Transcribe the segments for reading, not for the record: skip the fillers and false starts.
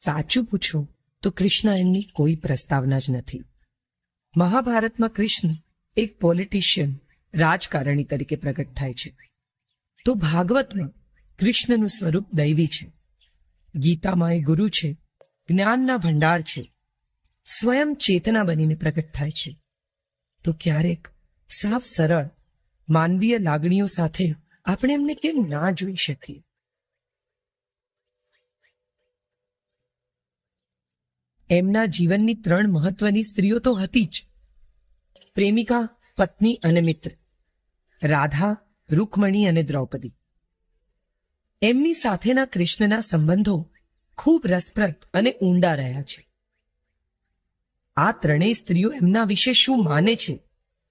સાચું પૂછો તો કૃષ્ણ એમની કોઈ પ્રસ્તાવના જ નથી. મહાભારતમાં કૃષ્ણ એક પોલિટિશિયન, રાજકારણી તરીકે પ્રગટ થાય છે, તો ભાગવતમાં કૃષ્ણનું સ્વરૂપ દૈવી છે. ગીતામાં એ ગુરુ છે, જ્ઞાનના ભંડાર છે, સ્વયં ચેતના બનીને પ્રગટ થાય છે. તો ક્યારેક સાવ સરળ માનવીય લાગણીઓ સાથે આપણે એમને કેમ ના જોઈ શકીએ? એમના જીવનની 3 મહત્વની સ્ત્રીઓ તો હતી જ: પ્રેમિકા, પત્ની અને મિત્ર. રાધા, રૂકમણી અને દ્રૌપદી. એમની સાથેના કૃષ્ણના સંબંધો ખૂબ રસપ્રદ અને ઊંડા રહ્યા છે. આ 3 સ્ત્રીઓ એમના વિશે શું માને છે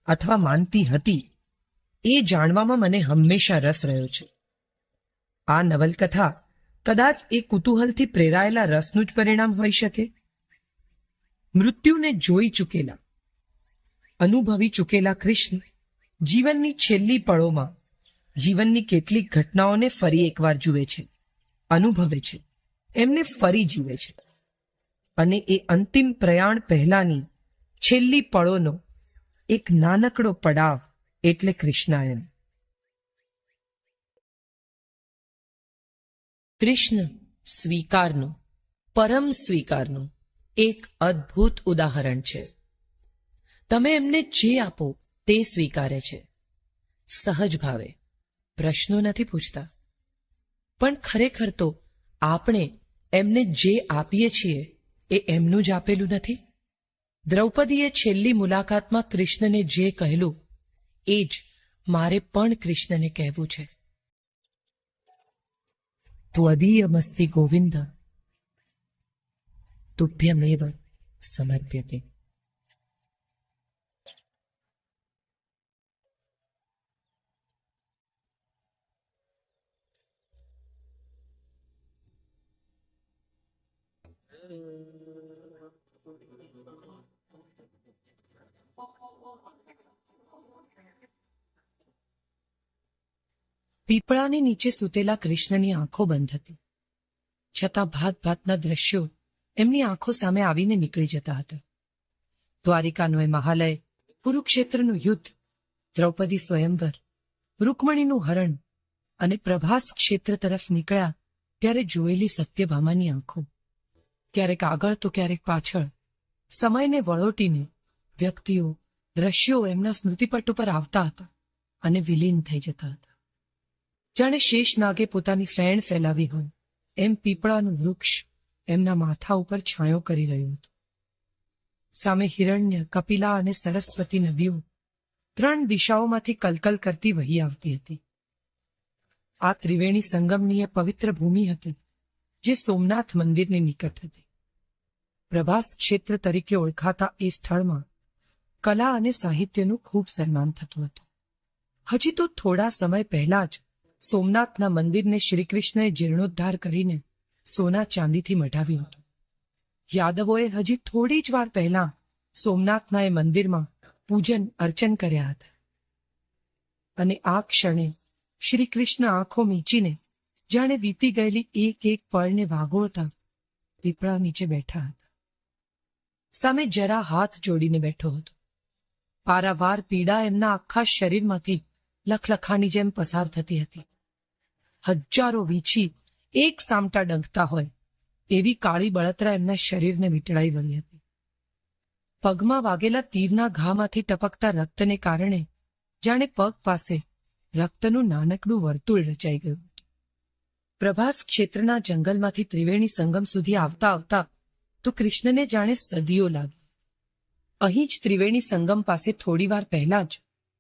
અથવા માનતી હતી, એ જાણવામાં મને હંમેશા રસ રહ્યો છે. આ નવલકથા કદાચ એ કુતૂહલથી પ્રેરાયેલા રસનું જ પરિણામ હોઈ શકે. મૃત્યુને જોઈ ચૂકેલા, અનુભવી ચૂકેલા કૃષ્ણ જીવનની છેલ્લી પળોમાં જીવનની કેટલીક ઘટનાઓને ફરી એકવાર જુએ છે, અનુભવે છે, એમને ફરી જીવે છે. અને એ અંતિમ પ્રયાણ પહેલાની છેલ્લી પળોનો એક નાનકડો પડાવ એટલે કૃષ્ણાયન. કૃષ્ણ સ્વીકારનું, પરમ સ્વીકારનું એક અદ્ભુત ઉદાહરણ છે. તમે એમને જે આપો તે સ્વીકારે છે, સહજ ભાવે, પ્રશ્નો નથી પૂછતા. પણ ખરેખર તો આપણે એમને જે આપીએ છીએ એ એમનું જ આપેલું નથી. દ્રૌપદીએ છેલ્લી મુલાકાતમાં કૃષ્ણને જે કહેલું એ જ મારે પણ કૃષ્ણને કહેવું છે. ત્વદીયમસ્તિ ગોવિંદ તુભ્યમેવ સમર્પ્યતે. પીપળાની નીચે સૂતેલા કૃષ્ણની આંખો બંધ હતી, છતાં ભાત ભાતના દ્રશ્યો એમની આંખો સામે આવીને નીકળી જતા હતા. દ્વારિકાનો એ મહાલય, કુરુક્ષેત્રનું યુદ્ધ, દ્રૌપદી સ્વયંવર, રૂકમણીનું હરણ અને પ્રભાસ ક્ષેત્ર તરફ નીકળ્યા ત્યારે જોયેલી સત્યભામાની આંખો, ક્યારેક આગળ તો ક્યારેક પાછળ, સમયને વળોટીને વ્યક્તિઓ, દ્રશ્યો એમના સ્મૃતિપટ ઉપર આવતા હતા અને વિલીન થઈ જતા હતા. જાણે શેષનાગે પોતાની ફેણ ફેલાવી હોય એમ પીપળાનું વૃક્ષ એમના માથા ઉપર છાંયો કરી રહ્યું હતું. સામે હિરણ્ય, કપિલા અને સરસ્વતી નદીઓ 3 દિશાઓમાંથી કલકલ કરતી વહી આવતી હતી. આ ત્રિવેણી સંગમની એ પવિત્ર ભૂમિ હતી જે સોમનાથ મંદિરની નિકટ હતી. પ્રભાસ ક્ષેત્ર તરીકે ઓળખાતા એ સ્થળમાં કલા અને સાહિત્યનું ખૂબ સન્માન થતું હતું. હજી તો થોડા સમય પહેલા જ સોમનાથના મંદિરને શ્રીકૃષ્ણએ જીર્ણોદ્ધાર કરીને સોના ચાંદીથી મઢાવ્યું હતું. યાદવોએ હજી થોડી જ વાર પહેલા સોમનાથના એ મંદિરમાં પૂજન અર્ચન કર્યા હતા. અને આ ક્ષણે શ્રીકૃષ્ણ આંખો મીચીને જાણે વીતી ગયેલી એક એક પળને વાગોળતા પીપળા નીચે બેઠા હતા. સામે જરા હાથ જોડીને બેઠો હતો. પારાવાર પીડા એમના આખા શરીરમાંથી લખલખાની જેમ પસાર થતી હતી. હજારો વીછી એક સામટા ડંખતા હોય એવી કાળી બળતરા એમના શરીરને વીંટળાઈ વળી હતી. પગમાં વાગેલા તીરના ઘામાંથી ટપકતા રક્તને કારણે જાણે પગ પાસે રક્તનું નાનકડું વર્તુળ રચાઈ ગયું હતું. પ્રભાસ ક્ષેત્રના જંગલમાંથી ત્રિવેણી સંગમ સુધી આવતા આવતા તો કૃષ્ણને જાણે સદીઓ લાગી. અહીં જ ત્રિવેણી સંગમ પાસે થોડીવાર પહેલા જ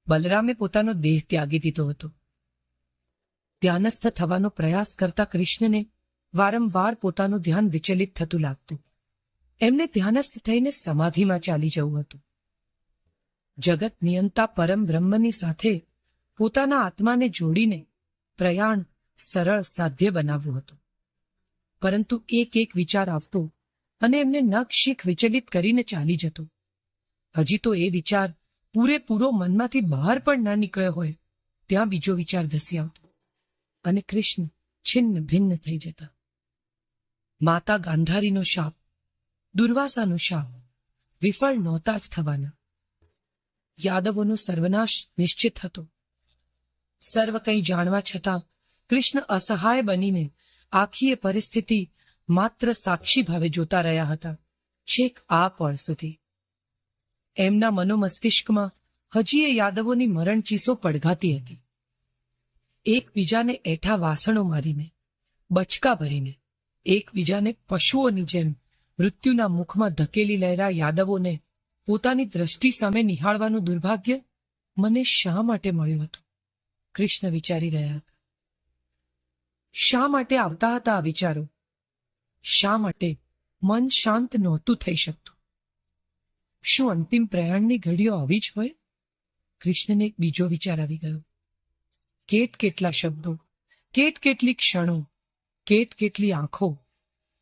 બલરામે પોતાનો દેહ ત્યાગી દીધો હતો. ધ્યાનસ્થ થવાનો પ્રયાસ કરતા કૃષ્ણને વારંવાર પોતાનું ધ્યાન વિચલિત થતું લાગતું. એમને ધ્યાનસ્થ થઈને સમાધિમાં ચાલી જવું હતું. જગત નિયંતા પરમ બ્રહ્મની સાથે પોતાના આત્માને જોડીને પ્રયાણ સરળ સાધ્ય બનાવવું હતું. પરંતુ એક એક વિચાર આવતો અને એમને નખશીખ વિચલિત કરીને ચાલી જતો. હજી તો એ વિચાર પૂરેપૂરો મનમાંથી બહાર પણ ના નીકળ્યો હોય ત્યાં બીજો વિચાર ધસી આવતો અને કૃષ્ણ છિન્ન ભિન્ન થઈ જતા. માતા ગાંધારીનો શાપ, દુર્વાસાનો શાપ વિફળ નહોતા જ થવાના. યાદવોનો સર્વનાશ નિશ્ચિત હતો. સર્વ કંઈ જાણવા છતાં કૃષ્ણ અસહાય બનીને આખી એ પરિસ્થિતિ માત્ર સાક્ષી ભાવે જોતા રહ્યા હતા, છેક આ પળ સુધી. એમના મનોમસ્તિષ્કમાં હજી એ યાદવોની મરણચીસો પડઘાતી હતી. એકબીજાને એઠા વાસણો મારીને, બચકા ભરીને, એકબીજાને પશુઓની જેમ મૃત્યુના મુખમાં ધકેલી લેરા યાદવોને પોતાની દ્રષ્ટિ સામે નિહાળવાનું દુર્ભાગ્ય મને શા માટે મળ્યું હતું? કૃષ્ણ વિચારી રહ્યા હતા. શા માટે આવતા હતા આ વિચારો? શા માટે મન શાંત નહોતું થઈ શકતું? શું અંતિમ પ્રયાણની ઘડીઓ આવી જ હોય? કૃષ્ણને એક બીજો વિચાર આવી ગયો. કેટલા શબ્દો, કેટલી ક્ષણો, કેટલી આંખો,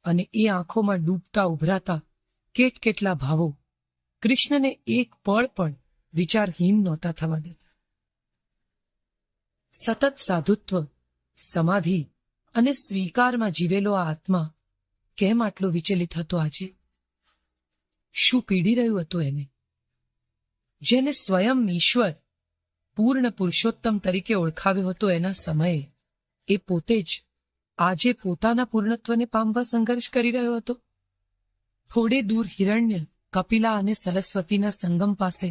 અને એ આંખોમાં ડૂબતા ઉભરાતા કેટલા ભાવો કૃષ્ણને એક પળ પણ વિચારહીન નહોતા થવા દેતા. સતત સાધુત્વ, સમાધિ અને સ્વીકારમાં જીવેલો આ આત્મા કેમ આટલો વિચલિત હતો આજે? શું પીડી રહ્યું હતું એને? જેને સ્વયં ઈશ્વર પૂર્ણ પુરુષોત્તમ તરીકે ઓળખાવ્યો હતો એના સમયે એ પોતે જ આજે પોતાના પૂર્ણત્વને પામવા સંઘર્ષ કરી રહ્યો હતો. થોડે દૂર હિરણ્ય, કપિલા અને સરસ્વતીના સંગમ પાસે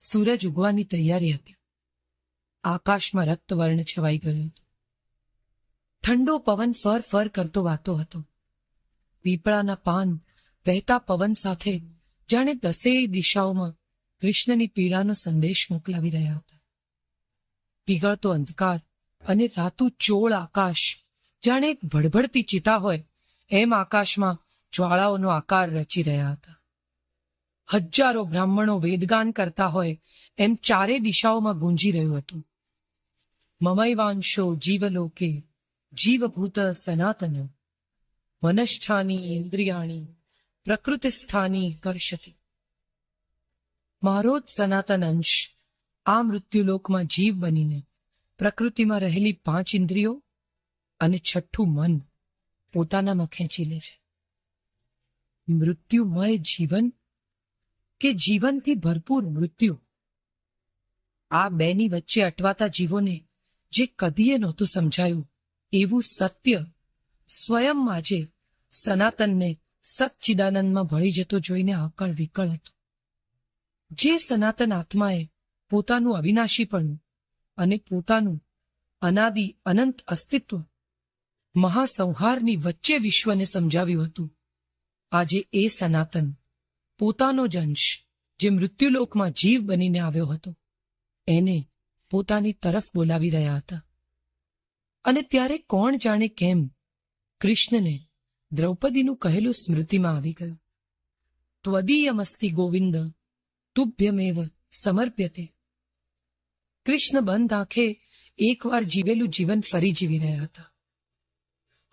સૂરજ ઉગવાની તૈયારી હતી. આકાશમાં રક્તવર્ણ છવાઈ ગયો હતો. ઠંડો પવન ફર ફર કરતો વાતો હતો. પીપળાના પાન વહેતા પવન સાથે જાણે દસેય દિશાઓમાં કૃષ્ણની પીડાનો સંદેશ મોકલાવી રહ્યા હતા. પીગળતો અંધકાર અને રાતું ચોળ આકાશ જાણે એક ભડભડતી ચિતા હોય એમ આકાશમાં જ્વાળાઓનો આકાર રચી રહ્યા હતા. હજારો બ્રાહ્મણો વેદગાન કરતા હોય એમ ચારે દિશાઓમાં ગુંજી રહ્યું હતું. મમૈવાંશો જીવલોકે જીવભૂત સનાતન મનષ્ઠાની ઇન્દ્રિયાણી પ્રકૃતિસ્થાની કર્ષતિ. મારો જ સનાતન અંશ આ મૃત્યુલોકમાં જીવ બનીને પ્રકૃતિમાં રહેલી 5 ઇન્દ્રિયો અને છઠ્ઠું મન પોતાનામાં ખેંચી લે છે. મૃત્યુમય જીવન કે જીવનથી ભરપૂર મૃત્યુ, આ બેની વચ્ચે અટવાતા જીવોને જે કદીએ નહોતું સમજાયું એવું સત્ય સ્વયં આજે સનાતનને સચ્ચિદાનંદમાં ભળી જતો જોઈને આકળ વિકળ હતો. જે સનાતન આત્માએ પોતાનું અવિનાશીપણું અને પોતાનું અનાદિ અનંત અસ્તિત્વ મહાસંહારની વચ્ચે વિશ્વને સમજાવ્યું હતું, આજે એ સનાતન પોતાનો જ અંશ જે મૃત્યુલોકમાં જીવ બનીને આવ્યો હતો એને પોતાની તરફ બોલાવી રહ્યા હતા. અને ત્યારે કોણ જાણે કેમ કૃષ્ણને દ્રૌપદીનું કહેલું સ્મૃતિમાં આવી ગયું. ત્વદીયમસ્તિ ગોવિંદ તુભ્યમેવ સમર્પ્યતે. કૃષ્ણ બંધ આંખે એકવાર જીવેલું જીવન ફરી જીવી રહ્યા હતા.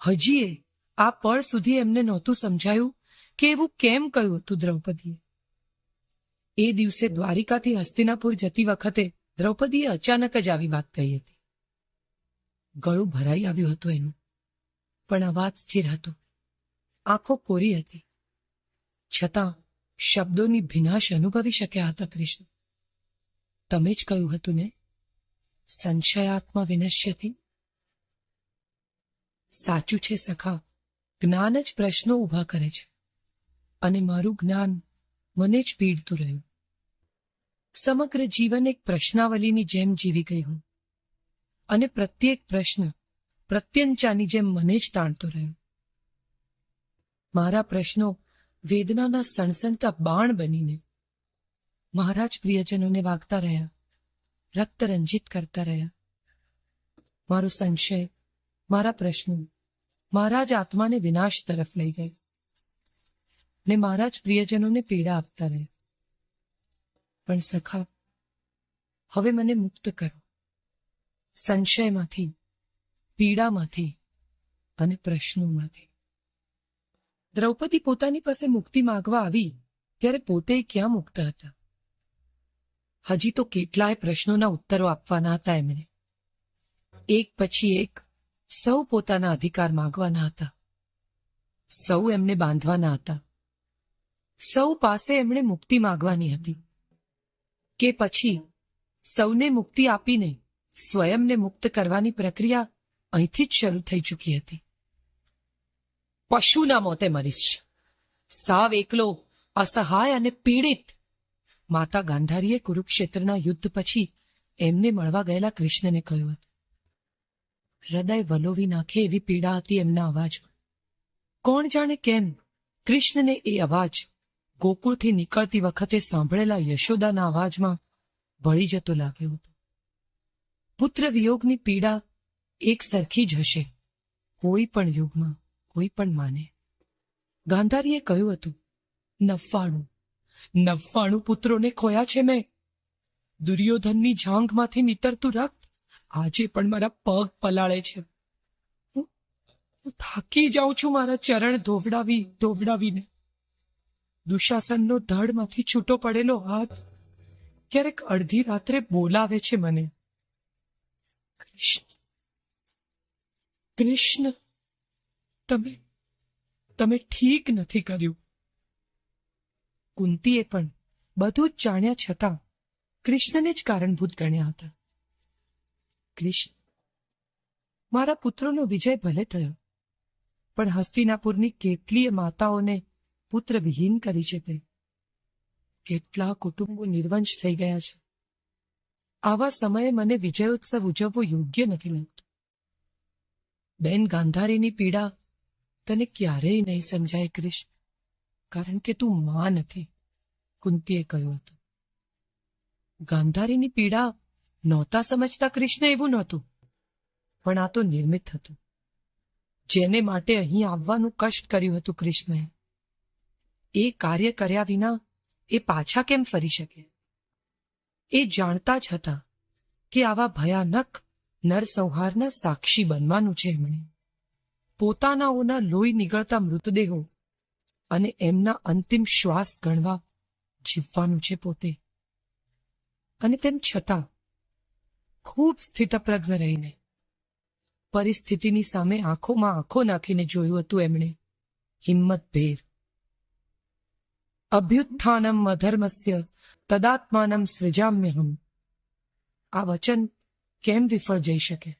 હજીએ આ પળ સુધી એમને નહોતું સમજાયું કે એવું કેમ કહ્યું હતું દ્રૌપદીએ. એ દિવસે દ્વારિકાથી હસ્તિનાપુર જતી વખતે દ્રૌપદીએ અચાનક જ આવી વાત કહી હતી. ગળું ભરાઈ આવ્યું હતું એનું, પણ અવાજ સ્થિર હતો, આંખો કોરી હતી. છતાં શબ્દોની ભીનાશ અનુભવી શક્યા હતા કૃષ્ણ. તમે જ કહ્યું હતું ને, સંશયાત્મા વિનશ્યતિ. સાચું છે સખા, જ્ઞાન જ પ્રશ્નો ઊભા કરે છે અને મારું જ્ઞાન મને જ પીડતું રહ્યું. સમગ્ર જીવન એક પ્રશ્નાવલીની જેમ જીવી ગઈ હું અને પ્રત્યેક પ્રશ્ન પ્રત્યંચાની જેમ મને જ તાણતો રહ્યો. મારા પ્રશ્નો વેદનાના સણસણતા બાણ બનીને મારા જ પ્રિયજનોને વાગતા રહ્યા, રક્તરંજિત કરતા રહ્યા. મારો સંશય, મારા પ્રશ્નો મારા જ આત્માને વિનાશ તરફ લઈ ગઈ ને મારા જ પ્રિયજનોને પીડા આપતા રહ્યા. પણ સખા, હવે મને મુક્ત કરો સંશયમાંથી, પીડામાંથી અને પ્રશ્નોમાંથી. દ્રૌપદી પોતાની પાસે મુક્તિ માંગવા આવી ત્યારે પોતે ક્યાં મુક્ત હતા? હજી તો કેટલાય પ્રશ્નોના ઉત્તરો આપવાના હતા એમણે. એક પછી એક સૌ પોતાના અધિકાર માંગવાના હતા. સૌ એમને બાંધવાના હતા. સૌ પાસે એમણે મુક્તિ માગવાની હતી કે પછી સૌને મુક્તિ આપીને સ્વયંને મુક્ત કરવાની પ્રક્રિયા અહીંથી જ શરૂ થઈ ચૂકી હતી. પશુના મોતે મરીશ, સાવ એકલો, અસહાય અને પીડિત. માતા ગાંધારીએ કુરુક્ષેત્રના યુદ્ધ પછી એમને મળવા ગયેલા કૃષ્ણને કહ્યું હતું. હૃદય વલોવી નાખે એવી પીડા હતી એમના અવાજમાં. કોણ જાણે કેમ કૃષ્ણને એ અવાજ ગોકુળથી નીકળતી વખતે સાંભળેલા યશોદાના અવાજમાં ભળી જતો લાગ્યો હતો. પુત્ર વિયોગની પીડા એક સરખી જ હશે કોઈ પણ યુગમાં, કોઈ પણ માને. ગાંધારીએ કહ્યું હતું, 99 પુત્રોને ખોયા છે મેં. દુર્યોધનની જાંઘમાંથી નીતરતું રક્ત આજે પણ મારા પગ પલાળે છે. હું થાકી જાઉં છું મારા ચરણ ધોવડાવીને. દુશાસનનો ધડમાંથી છૂટો પડેલો હાથ ક્યારેક અડધી રાત્રે બોલાવે છે મને, કૃષ્ણ, તમે ઠીક નથી કર્યું. કુંતીએ પણ બધું જ જાણ્યા છતાં કૃષ્ણને જ કારણભૂત ગણ્યા હતા. કૃષ્ણ, મારા પુત્રોનો વિજય ભલે થયો, પણ હસ્તિનાપુરની કેટલીય માતાઓને પુત્ર વિહીન કરી છે તે. કેટલા કુટુંબો નિર્વંશ થઈ ગયા છે. આવા સમયે મને વિજયોત્સવ ઉજવવો યોગ્ય નથી લાગતો. બેન ગાંધારીની પીડા તને ક્યારેય નહીં સમજાય કૃષ્ણ, કારણ કે તું માં નથી, કુંતીએ કહ્યું હતું. ગાંધારીની પીડા નહોતા સમજતા કૃષ્ણ એવું નહોતું, પણ આ તો નિર્મિત હતું. જેને માટે અહીં આવવાનું કષ્ટ કર્યું હતું કૃષ્ણએ, એ કાર્ય કર્યા વિના એ પાછા કેમ ફરી શકે? એ જાણતા જ હતા કે આવા ભયાનક નરસંહારના સાક્ષી બનવાનું છે એમણે. પોતાનાઓના લોહી નીકળતા મૃતદેહો અને એમના અંતિમ શ્વાસ ગણવા જીવવાનું છે પોતે. અને તેમ છતાં ખૂબ સ્થિતપ્રજ્ઞ રહીને પરિસ્થિતિની સામે આંખોમાં આંખો નાખીને જોયું હતું એમણે, હિંમતભેર. અભ્યુત્થાનમ અધર્મસ્ય તદાત્માનમ સૃજામ્યહમ. આ વચન કેમ વિફળ જઈ શકે?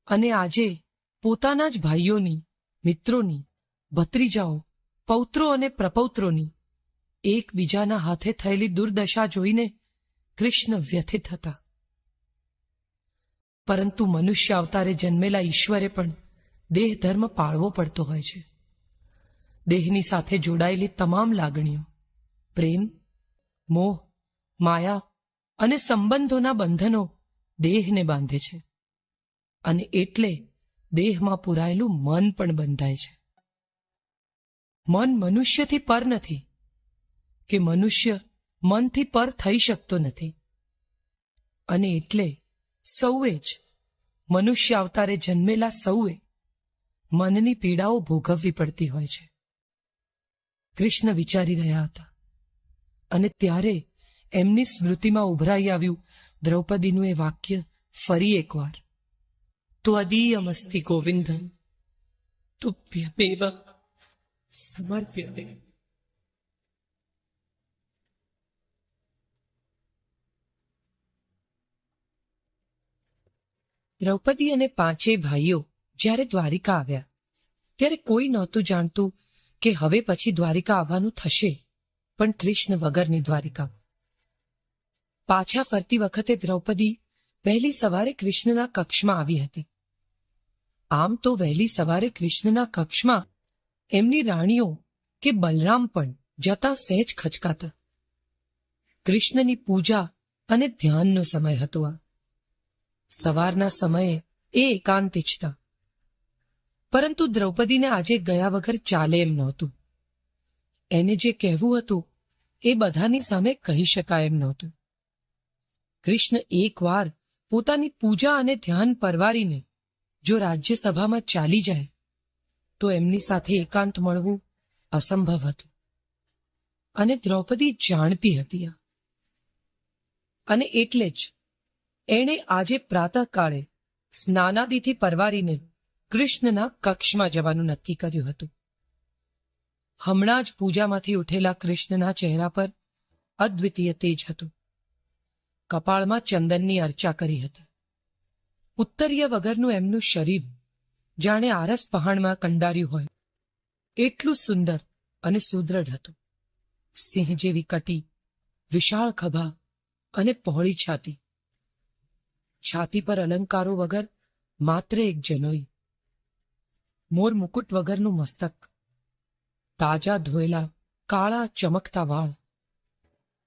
અને આજે પોતાના જ ભાઈઓની, મિત્રોની, ભત્રીજાઓ, પૌત્રો અને પ્રપૌત્રોની એકબીજાના હાથે થયેલી દુર્દશા જોઈને કૃષ્ણ વ્યથિત હતા. પરંતુ મનુષ્ય અવતારે જન્મેલા ઈશ્વરે પણ દેહ ધર્મ પાળવો પડતો હોય છે. દેહની સાથે જોડાયેલી તમામ લાગણીઓ, પ્રેમ, મોહ, માયા અને સંબંધોના બંધનો દેહને બાંધે છે. અને એટલે દેહમાં પુરાયેલું મન પણ બંધાય છે. મન મનુષ્યથી પર નથી, કે મનુષ્ય મનથી પર થઈ શકતો નથી. અને એટલે સૌએ જ, મનુષ્ય અવતારે જન્મેલા સૌએ મનની પીડાઓ ભોગવવી પડતી હોય છે. કૃષ્ણ વિચારી રહ્યા હતા, અને ત્યારે એમની સ્મૃતિમાં ઉભરાઈ આવ્યું દ્રૌપદીનું એ વાક્ય ફરી એકવાર, ત્વદીયમસ્તિ ગોવિંદમ તુભ્યમેવ સમર્પ્યતે. દ્રૌપદી અને પાંચેય ભાઈઓ જ્યારે દ્વારિકા આવ્યા ત્યારે કોઈ નહોતું જાણતું કે હવે પછી દ્વારિકા આવવાનું થશે, પણ કૃષ્ણ વગરની દ્વારિકા. પાછા ફરતી વખતે દ્રૌપદી વહેલી સવારે કૃષ્ણના કક્ષમાં આવી હતી. આમ તો વહેલી સવારે કૃષ્ણના કક્ષમાં એમની રાણીઓ કે બલરામ પણ જતા સહેજ ખચકાતા. કૃષ્ણની પૂજા અને ધ્યાનનો સમય હતો આ. સવારના સમયે એ એકાંત ઈચ્છતા, પરંતુ દ્રૌપદીને આજે ગયા વગર ચાલે એમ નહોતું. એને જે કહેવું હતું એ બધાની સામે કહી શકાય એમ નહોતું. કૃષ્ણ એકવાર પોતાની પૂજા અને ધ્યાન પરવારીને જો રાજ્યસભામાં ચાલી જાય તો એમની સાથે એકાંત મળવું અસંભવ હતું. અને દ્રૌપદી જાણતી હતી આ. અને એટલે જ એણે આજે પ્રાતઃકાળે સ્નાનાદિથી પરવારીને કૃષ્ણના કક્ષમાં જવાનું નક્કી કર્યું હતું. હમણાં જ પૂજામાંથી ઉઠેલા કૃષ્ણના ચહેરા પર અદ્વિતીય તેજ હતું. કપાળમાં ચંદનની અર્ચા કરી હતી. ઉત્તરીય વગરનું એમનું શરીર જાણે આરસ પહાણમાં કંડાર્યું હોય એટલું સુંદર અને સુદૃઢ હતું. સિંહ જેવી કટી, વિશાળ ખભા અને પહોળી છાતી. છાતી પર અલંકારો વગર માત્ર એક જનોઈ. મોર મુકુટ વગરનું મસ્તક. તાજા ધોયેલા કાળા ચમકતા વાળ.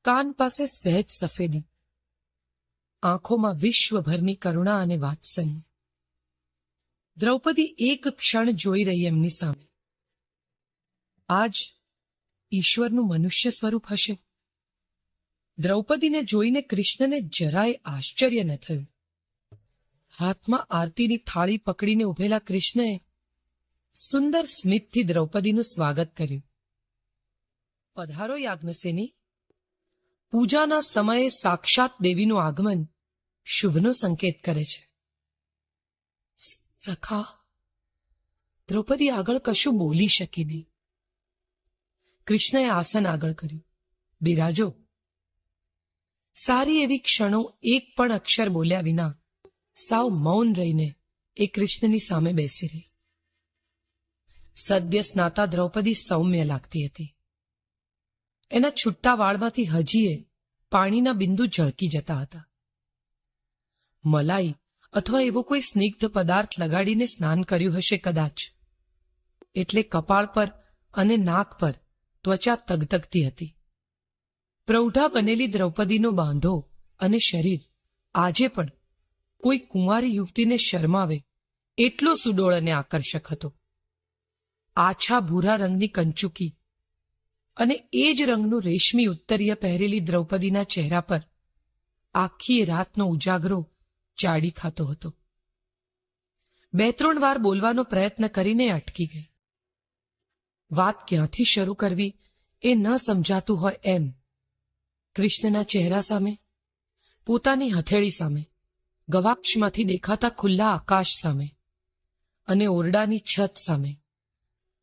કાન પાસે સહેજ સફેદી. આંખોમાં વિશ્વભરની કરુણા અને વાત્સલ્ય. દ્રૌપદી એક ક્ષણ જોઈ રહી એમની સામે. આજ ઈશ્વરનું મનુષ્ય સ્વરૂપ હશે. દ્રૌપદીને જોઈને કૃષ્ણને જરાય આશ્ચર્ય ન થયું. હાથમાં આરતીની થાળી પકડીને ઉભેલા કૃષ્ણએ સુંદર સ્મિતથી દ્રૌપદીનું સ્વાગત કર્યું. પધારો યાજ્ઞસેની. પૂજાના સમયે સાક્ષાત દેવીનું આગમન શુભનો સંકેત કરે છે. સખા. દ્રૌપદી આગળ કશું બોલી શકી નહીં. કૃષ્ણએ આસન આગળ કર્યું. બિરાજો. સારી એવી ક્ષણો એક પણ અક્ષર બોલ્યા વિના સાવ મૌન રહીને એ કૃષ્ણની સામે બેસી રહી. સદ્ય સ્નાતા દ્રૌપદી સૌમ્ય લાગતી હતી. એના છૂટા વાળમાંથી હજીએ પાણીના બિંદુ ઝળકી જતા હતા. મલાઈ અથવા એવો કોઈ સ્નિગ્ધ પદાર્થ લગાડીને સ્નાન કર્યું હશે કદાચ, એટલે કપાળ પર અને નાક પર ત્વચા તગતગતી હતી. પ્રૌઢા બનેલી દ્રૌપદીનો બાંધો અને શરીર આજે પણ કોઈ કુંવારી યુવતીને શરમાવે એટલો સુડોળ અને આકર્ષક હતો. આછા ભૂરા રંગની કંચુકી અને એ જ રંગનું રેશમી ઉત્તરીય પહેરેલી દ્રૌપદીના ચહેરા પર આખી રાતનો ઉજાગરો ચાડી ખાતો હતો. 2-3 વાર બોલવાનો પ્રયત્ન કરીને અટકી ગઈ. વાત ક્યાંથી શરૂ કરવી એ ન સમજાતું હોય એમ કૃષ્ણના ચહેરા સામે, પોતાની હથેળી સામે, ગવાક્ષમાંથી દેખાતા ખુલ્લા આકાશ સામે અને ઓરડાની છત સામે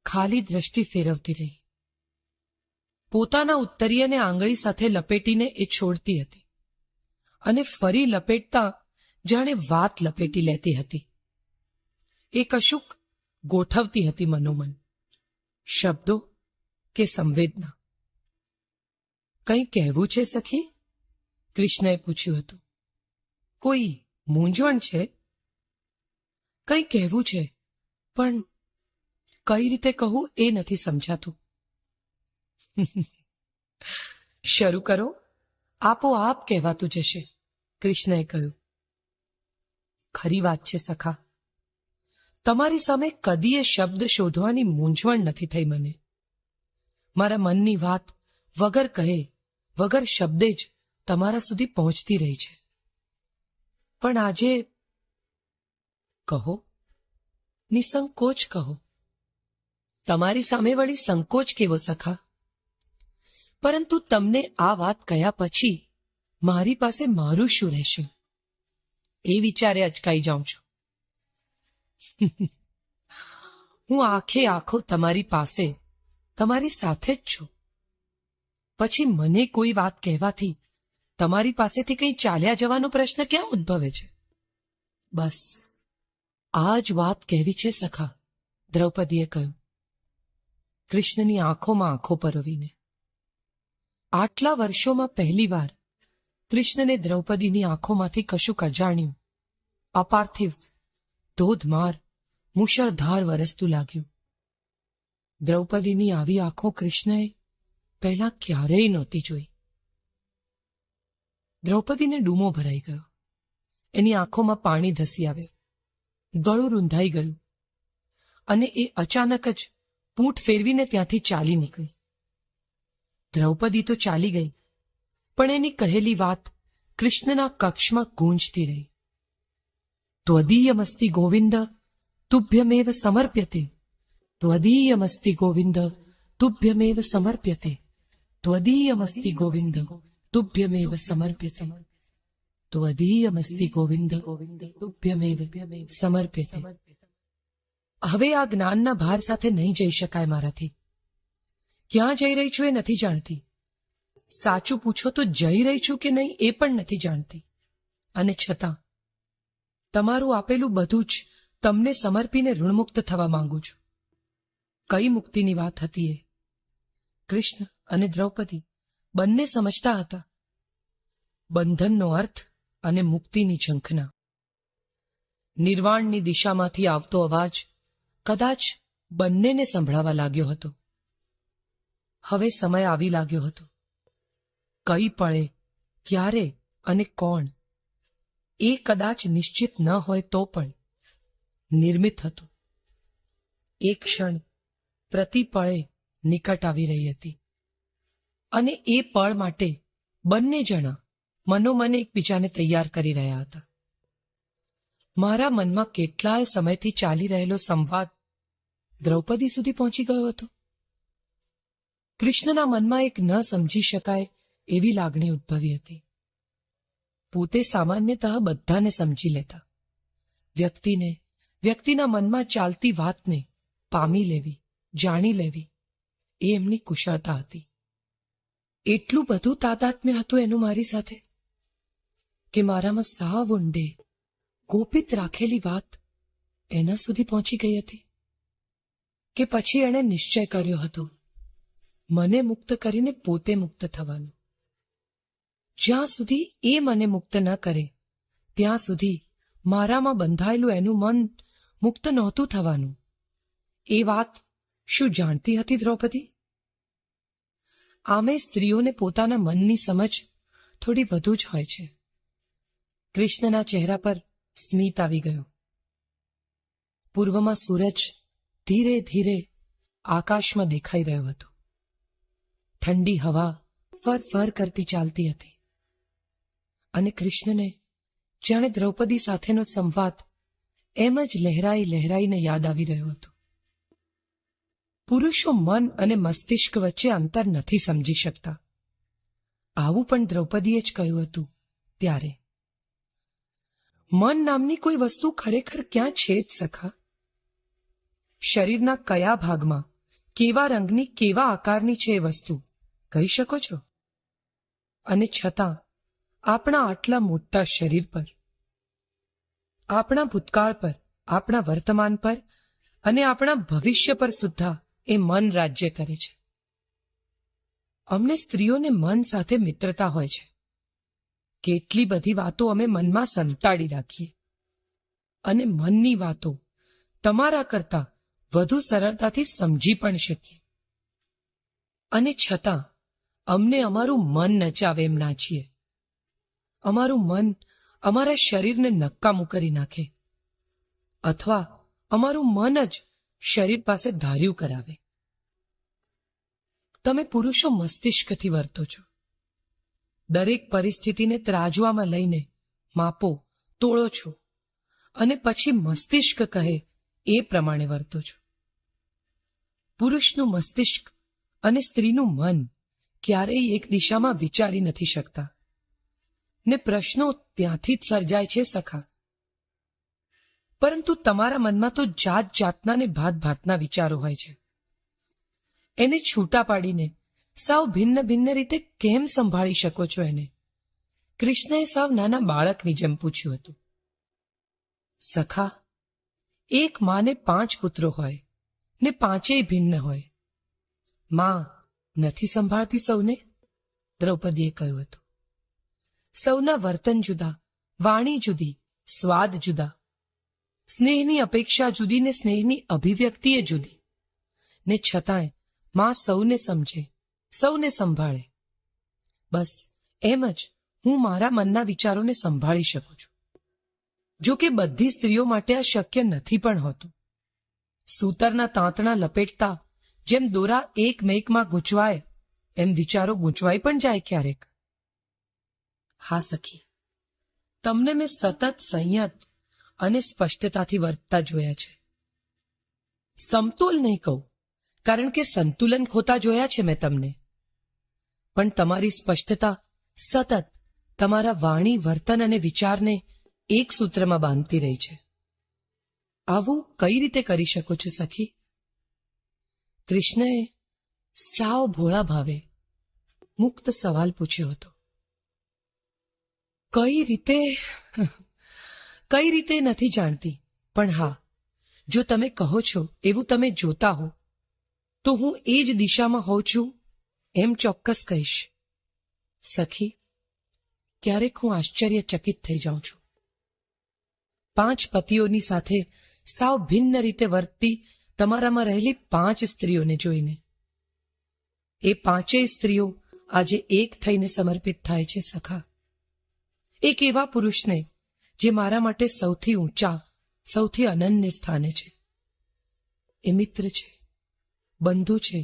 ખાલી દ્રષ્ટિ ફેરવતી રહી. પોતાના ઉત્તરીયને આંગળી સાથે લપેટીને એ છોડતી હતી અને ફરી લપેટતા જાણે વાત લપેટી લેતી હતી. એ કશુંક ગોઠવતી હતી મનોમન. શબ્દો કે સંવેદના. કંઈ કહેવું છે સખી? કૃષ્ણએ પૂછ્યું હતું. કોઈ મૂંઝવણ છે? કંઈ કહેવું છે, પણ કઈ રીતે કહું એ નથી સમજાતું. શરૂ કરો, આપોઆપ કહેવાતું જશે, કૃષ્ણએ કહ્યું. ખરી વાત છે સખા. તમારી સામે કદીએ શબ્દ શોધવાની મૂંઝવણ નથી થઈ મને. મારા મનની વાત વગર કહે, વગર શબ્દે જ તમારા સુધી પહોંચતી રહી છે. પણ આજે કહો, નિસંકોચ કહો. તમારી સામે વળી સંકોચ કેવો સખા? પરંતુ તમને આ વાત કહ્યા પછી મારી પાસે મારું શું રહેશે એ વિચારે અચકાઈ જાઉં છું. હું આખે આખો તમારી પાસે, તમારી સાથે જ છું. પછી મને કોઈ વાત કહેવાથી તમારી પાસેથી કંઈ ચાલ્યા જવાનો પ્રશ્ન ક્યાં ઉદ્ભવે છે? બસ આ જ વાત કહેવી છે સખા, દ્રૌપદીએ કહ્યું, કૃષ્ણની આંખોમાં આંખો પરોવીને. આટલા વર્ષોમાં પહેલીવાર કૃષ્ણને દ્રૌપદીની આંખોમાંથી કશુંક અજાણ્યું, અપાર્થિવ, ધોધમાર, મુશળધાર વરસતું લાગ્યું. દ્રૌપદીની આવી આંખો કૃષ્ણએ પહેલા ક્યારેય નહોતી જોઈ. દ્રૌપદીને ડૂમો ભરાઈ ગયો. એની આંખોમાં પાણી ધસી આવ્યું, ગળું રૂંધાઈ ગયું અને એ અચાનક જ પૂંઠ ફેરવીને ત્યાંથી ચાલી નીકળી. દ્રૌપદી તો ચાલી ગઈ, પણ એની કહેલી વાત કૃષ્ણના કક્ષમાં ગૂંજતી રહી. ત્વદીયમસ્તિ ગોવિંદ તુભ્યમેવ સમર્પ્યતે, ત્વદીયમસ્તિ ગોવિંદ તુભ્યમેવ સમર્પ્યતે, ત્વદીયમસ્તિ ગોવિંદ તુભ્યમેવ સમર્પ્યતે, ત્વદીયમસ્તિ ગોવિંદ તુભ્યમેવ સમર્પ્યતે. હવે આ જ્ઞાનના ભાર સાથે નહીં જઈ શકાય મારાથી. ક્યાં જઈ રહી છું એ નથી જાણતી. સાચું પૂછો તો જઈ રહી છું કે નહીં એ પણ નથી જાણતી. અને છતાં તમારું આપેલું બધું જ તમને સમર્પીને ઋણમુક્ત થવા માંગુ છું. કઈ મુક્તિની વાત હતી એ? કૃષ્ણ અને દ્રૌપદી બંને સમજતા હતા બંધનનો અર્થ અને મુક્તિની ઝંખના. નિર્વાણની દિશામાંથી આવતો અવાજ કદાચ બંનેને સંભળાવા લાગ્યો હતો. હવે સમય આવી લાગ્યો હતો. કઈ પળે, ક્યારે અને કોણ એ કદાચ નિશ્ચિત ન હોય તો પણ નિર્મિત હતું. એક ક્ષણ પ્રતિ પળે નિકટ આવી રહી હતી અને એ પળ માટે બંને જણા મનોમન એકબીજાને તૈયાર કરી રહ્યા હતા. મારા મનમાં કેટલાય સમયથી ચાલી રહેલો સંવાદ દ્રૌપદી સુધી પહોંચી ગયો હતો. કૃષ્ણના મનમાં એક ન સમજી શકાય એવી લાગણી ઉદ્ભવી હતી. પોતે સામાન્યતઃ બધાને સમજી લેતા. વ્યક્તિને, વ્યક્તિના મનમાં ચાલતી વાતને પામી લેવી, જાણી લેવી એ એમની કુશળતા હતી. એટલું બધું તાદાત્મ્ય હતું એનું મારી સાથે કે મારામાં સાવ ઊંડે ગોપિત રાખેલી વાત એના સુધી પહોંચી ગઈ હતી કે પછી એણે નિશ્ચય કર્યો હતો મને મુક્ત કરીને પોતે મુક્ત થવાનું. જ્યાં સુધી એ મને મુક્ત ન કરે ત્યાં સુધી મારામાં બંધાયેલું એનું મન મુક્ત નહોતું થવાનું. એ વાત શું જાણતી હતી દ્રૌપદી? આમે સ્ત્રીઓને પોતાના મનની સમજ થોડી વધુ જ હોય છે. કૃષ્ણના ચહેરા પર સ્મિત આવી ગયો. પૂર્વમાં સૂરજ ધીરે ધીરે આકાશમાં દેખાઈ રહ્યો હતો. ઠંડી હવા ફર ફર કરતી ચાલતી હતી અને કૃષ્ણને જાણે દ્રૌપદી સાથેનો સંવાદ એમ જ લહેરાઈ લહેરાઈને યાદ આવી રહ્યો હતો. પુરુષો મન અને મસ્તિષ્ક વચ્ચે અંતર નથી સમજી શકતા. આવું પણ દ્રૌપદીએ જ કહ્યું હતું ત્યારે. મન નામની કોઈ વસ્તુ ખરેખર ક્યાં છે જ સખા? શરીરના કયા ભાગમાં, કેવા રંગની, કેવા આકારની છે એ વસ્તુ કહી શકો છો? અને છતાં આપણા આટલા મોટા શરીર પર, આપણા ભૂતકાળ પર, આપણા વર્તમાન પર અને આપણા ભવિષ્ય પર સુદ્ધા એ મન રાજ્ય કરે છે. અમને સ્ત્રીઓને મન સાથે મિત્રતા હોય છે. કેટલી બધી વાતો અમે મનમાં સંતાડી રાખીએ અને મનની વાતો તમારા કરતા વધુ સરળતાથી સમજી પણ શકીએ. અને છતાં અમને અમારું મન નચાવે એમ નાચીએ. અમારું મન અમારા શરીરને નકામું કરી નાખે અથવા અમારું મન જ શરીર પાસે ધાર્યું કરાવે. તમે પુરુષો મસ્તિષ્કથી વર્તો છો. દરેક પરિસ્થિતિને ત્રાજવામાં લઈને માપો, તોળો છો અને પછી મસ્તિષ્ક કહે એ પ્રમાણે વર્તો છો. પુરુષનું મસ્તિષ્ક અને સ્ત્રીનું મન ક્યારેય એક દિશામાં વિચારી નથી શકતા ને પ્રશ્નો ત્યાંથી જ સર્જાય છે સખા. પરંતુ તમારા મનમાં તો જાત જાતના ને ભાત ભાતના વિચારો હોય છે. એને છૂટા પાડીને સાવ ભિન્ન ભિન્ન રીતે કેમ સંભાળી શકો છો એને? કૃષ્ણએ સાવ નાના બાળકની જેમ પૂછ્યું હતું. સખા, એક માને 5 પુત્રો હોય ને 5 ભિન્ન હોય. માં નથી સંભાળતી સૌને? દ્રૌપદીએ કહ્યું હતું. સૌના વર્તન જુદા, વાણી જુદી, સ્વાદ જુદા. સ્નેહની અપેક્ષા જુદી ને સ્નેહની અભિવ્યક્તિએ જુદી. ને છતાંય માં સૌને સમજે, સૌને સંભાળે. બસ એમ જ હું મારા મનના વિચારોને સંભાળી શકું છું. જો કે બધી સ્ત્રીઓ માટે આ શક્ય નથી પણ હોતું. સૂતરના તાંતણા લપેટતા જેમ દોરા એકમેકમાં ગૂંચવાય એમ વિચારો ગૂંચવાઈ પણ જાય ક્યારેક. હા સખી, તમને મેં સતત સંયત અને સ્પષ્ટતાથી વર્તતા જોયા છે. સમતોલ નહીં કહું, કારણ કે સંતુલન ખોતા જોયા છે મેં તમને. પણ તમારી સ્પષ્ટતા સતત તમારા વાણી, વર્તન અને વિચારને એક સૂત્રમાં બાંધતી રહી છે. આવું કઈ રીતે કરી શકો છો સખી? કૃષ્ણએ સાવ ભોળા ભાવે મુક્ત સવાલ પૂછ્યો હતો. કઈ રીતે નથી જાણતી, પણ હા, જો તમે કહો છો એવું તમે જોતા હો તો હું એ જ દિશામાં હોઉં છું એમ ચોક્કસ કહીશ. સખી, ક્યારેક હું આશ્ચર્યચકિત થઈ જાઉં છું. 5 પતિઓની સાથે સાવ ભિન્ન રીતે વર્તતી તમારામાં રહેલી 5 સ્ત્રીઓને જોઈને. એ 5 સ્ત્રીઓ આજે એક થઈને સમર્પિત થાય છે સખા. એક એવા પુરુષને જે મારા માટે સૌથી ઊંચા, સૌથી અનન્ય સ્થાને છે. એ મિત્ર છે, બંધુ છે,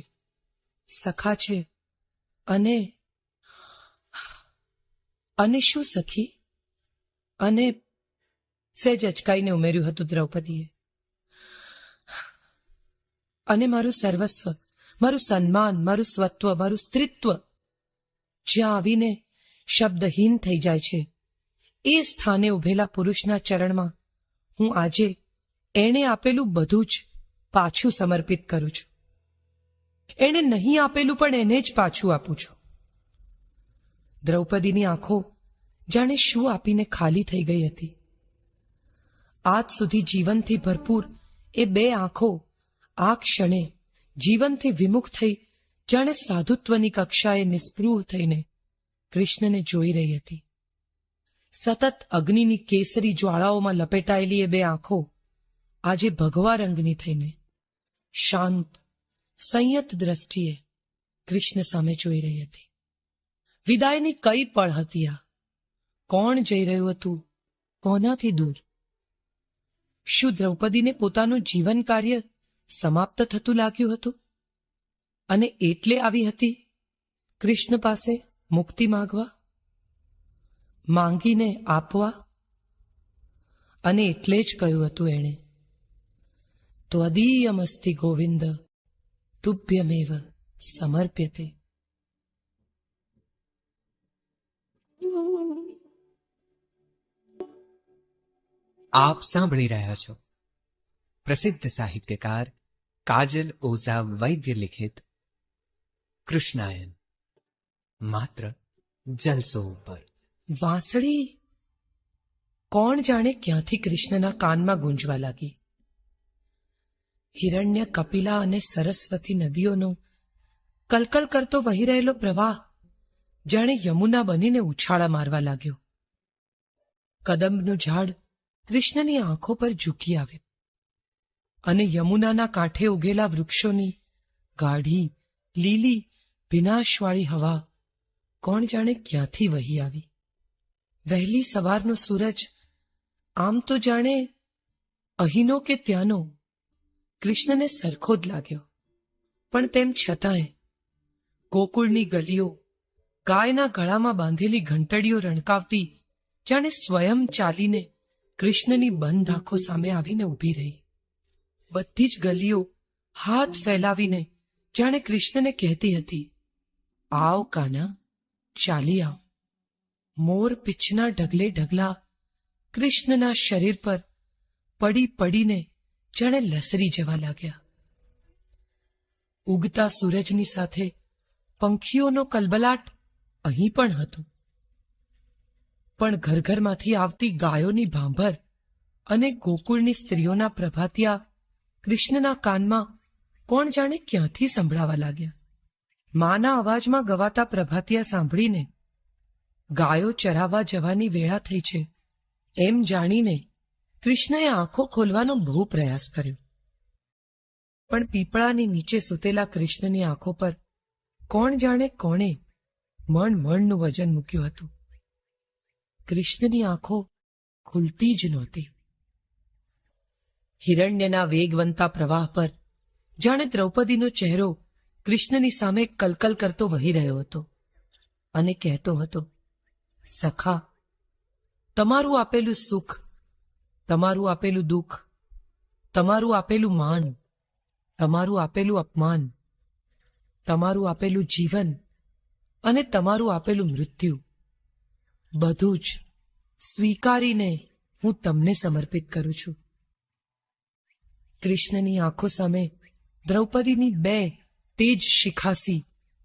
સખા છે, અને શું સખી? અને સહેજ અચકાઈને ઉમેર્યું હતું દ્રૌપદીએ. અને મારું સર્વસ્વ, મારું સન્માન, મારું સ્વત્વ, મારું સ્ત્રીત્વ જ્યાં આવીને શબ્દહીન થઈ જાય છે, એ સ્થાને ઉભેલા પુરુષના ચરણમાં હું આજે એણે આપેલું બધું જ પાછું સમર્પિત કરું છું. એણે નહીં આપેલું પણ એને જ પાછું આપું છું. દ્રૌપદીની આંખો જાણે શું આપીને ખાલી થઈ ગઈ હતી. આજ સુધી જીવનથી ભરપૂર એ 2 આંખો આ ક્ષણે જીવનથી વિમુખ થઈ જાણે સાધુત્વની કક્ષાએ નિસ્પૃહ થઈને કૃષ્ણને જોઈ રહી હતી. સતત અગ્નિની કેસરી જ્વાળાઓમાં લપેટાયેલી એ 2 આંખો આજે ભગવા રંગની થઈને શાંત, સંયત દ્રષ્ટિએ કૃષ્ણ સામે જોઈ રહી હતી. વિદાયની કઈ પળ હતી આ? કોણ જઈ રહ્યું હતું, કોનાથી દૂર? શું દ્રૌપદીને પોતાનું જીવન કાર્ય સમાપ્ત થતું લાગ્યું હતું અને એટલે આવી હતી કૃષ્ણ પાસે મુક્તિ માંગવા, માંગીને આપવા? અને એટલે જ કહ્યું હતું એણે, ત્વદીયમસ્તિ ગોવિંદ તુભ્યમેવ સમર્પ્યતે. આપ સાંભળી રહ્યા છો પ્રસિદ્ધ સાહિત્યકાર કાજલ ઓઝા વૈદ્ય લિખિત કૃષ્ણાયન, માત્ર જલસો ઉપર. વાંસળી કોણ જાણે ક્યાંથી કૃષ્ણના કાનમાં ગુંજવા લાગી. હિરણ્ય, કપિલા અને સરસ્વતી નદીઓનો કલકલ કરતો વહી રહેલો પ્રવાહ જાણે યમુના બનીને ઉછાળા મારવા લાગ્યો. કદંબનું ઝાડ કૃષ્ણની આંખો પર ઝૂકી આવ્યું અને યમુનાના કાંઠે ઉગેલા વૃક્ષોની ગાઢી, લીલી, વિનાશવાળી હવા કોણ જાણે ક્યાંથી વહી આવી. વહેલી સવારનો સૂરજ આમ તો જાણે અહીંનો કે ત્યાંનો કૃષ્ણને સરખો જ લાગ્યો, પણ તેમ છતાંય ગોકુળની ગલીઓ ગાયના ગળામાં બાંધેલી ઘંટડીઓ રણકાવતી જાણે સ્વયં ચાલીને કૃષ્ણની બંધ આંખો સામે આવીને ઊભી રહી. બધી જ ગલીઓ હાથ ફેલાવીને જાણે કૃષ્ણને કહેતી હતી, આવ કાના, ચાલી આવ. મોર પીછના ઢગલે ઢગલા કૃષ્ણના શરીર પર પડી પડીને જાણે લસરી જવા લાગ્યા. ઉગતા સૂરજની સાથે પંખીઓનો કલબલાટ અહીં પણ હતું, પણ ઘર ઘરમાંથી આવતી ગાયોની ભાંભર અને ગોકુળની સ્ત્રીઓના પ્રભાતિયા કૃષ્ણના કાનમાં કોણ જાણે ક્યાંથી સંભળાવા લાગ્યા. માના અવાજમાં ગવાતા પ્રભાતિયા સાંભળીને ગાયો ચરાવવા જવાની વેળા થઈ છે એમ જાણીને કૃષ્ણએ આંખો ખોલવાનો બહુ પ્રયાસ કર્યો, પણ પીપળાની નીચે સૂતેલા કૃષ્ણની આંખો પર કોણ જાણે કોણે મણનું વજન મૂક્યું હતું. કૃષ્ણની આંખો ખુલતી જ નહોતી. હિરણ્યના વેગવંતા પ્રવાહ પર જાણે દ્રૌપદીનો ચહેરો કૃષ્ણની સામે કલકલ કરતો વહી રહ્યો હતો અને કહેતો હતો, સખા, તમારું આપેલું સુખ, તમારું આપેલું દુઃખ, તમારું આપેલું માન, તમારું આપેલું અપમાન, તમારું આપેલું જીવન અને તમારું આપેલું મૃત્યુ બધું જ સ્વીકારીને હું તમને સમર્પિત કરું છું. કૃષ્ણની આંખો સામે દ્રૌપદીની બે તેજ શિખાસી